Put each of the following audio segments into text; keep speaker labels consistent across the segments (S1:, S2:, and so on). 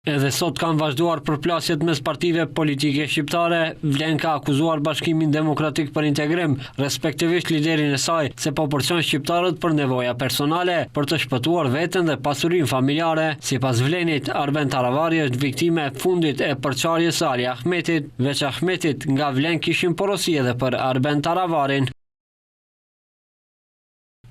S1: Edhe sot kanë vazhduar përplasjet mes partive politike shqiptare, Vlen ka akuzuar Bashkimin Demokratik për Integrim, respektivisht liderin e saj, se po përçon shqiptarët për nevoja personale, për të shpëtuar veten dhe pasurinë familjare. Sipas Vlenit, Arben Taravari është viktime e fundit e përçarjes së Ali Ahmetit. Veç Ahmetit, nga Vlen kishin porosi edhe për Arben Taravarin.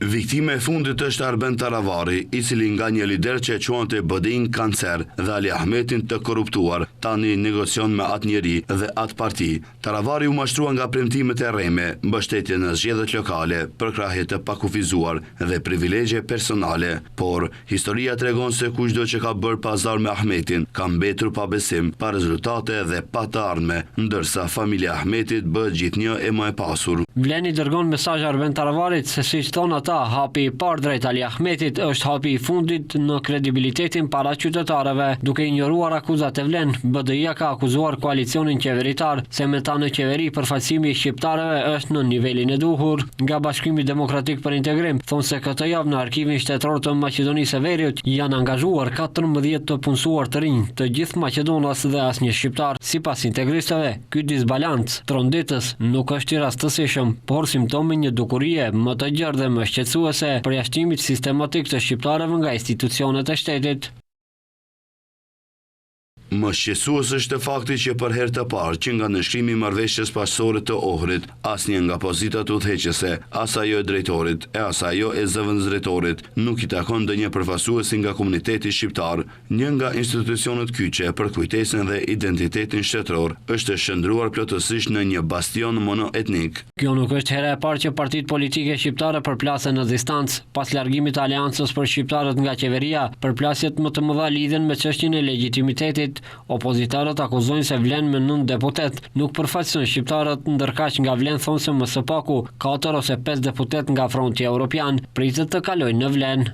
S2: Viktime e fundit është Arben Taravari, i cili nga një lider që e quante BDI-n kancer dhe Ali Ahmetin të korruptuar, tani negocion me atë njeri dhe atë parti. Taravari u mashtrua nga premtimet e rreme, mbështetje në zgjedhjet lokale, përkrahje të pakufizuar dhe privilegje personale, por historia tregon se kushdo që ka bërë pazar me Ahmetin ka mbetur pa besim, pa rezultate dhe pa të ardhme, ndërsa familja Ahmetit bëhet gjithnjë e më e pasur.
S1: Vleni dërgon mesazh Arben Taravarit se siç thon ata, hapi i parë drejt Ali Ahmetit është hapi i fundit në kredibilitetin para qytetarëve. Duke injoruar akuzat e Vlen, BDI-ja ka akuzuar koalicionin qeveritar se me ta në qeveri përfaqësimi i shqiptarëve është në nivelin e duhur. Nga Bashkimi Demokratik për Integrim thonë se këtë javë në Arkivin Shtetëror të Maqedonisë së Veriut janë angazhuar 14 të punësuar të rinj, të gjithë Maqedonas dhe asnjë shqiptar. Sipas integristëve, ky disbalancë tronditës nuk është i rastësishëm, por simptomi një dukurie më të gjerë dhe më shqetësuese për jashtimit sistematik të shqiptarëve nga institucionet e shtetit.
S2: Më shqetësues është fakti që për herë të parë që nga nënshkrimi i marrëveshjes paqësore të Ohrit, asnjë nga pozitat udhëheqëse, as ajo e drejtorit, as ajo e zëvendësdrejtorit, nuk i takon ndonjë përfaqësuesi nga komuniteti shqiptar. Një nga institucionet kyçe për kujtesën dhe identitetin shtetëror është shndruar plotësisht në një bastion monoetnik.
S1: Kjo nuk është hera e parë që partitë politike shqiptare përplasen në distancë. Pas largimit të Aleancës për shqiptarët nga qeveria, përplasjet më të mëdha lidhen me çështjen e legitimitetit. Opozitarët akuzojnë se Vlen me 9 deputet nuk përfaqëson shqiptarët, ndërkaq nga Vlen thonë se më së paku 4 ose 5 deputet nga Fronti Evropian pritet të kalojnë në Vlen.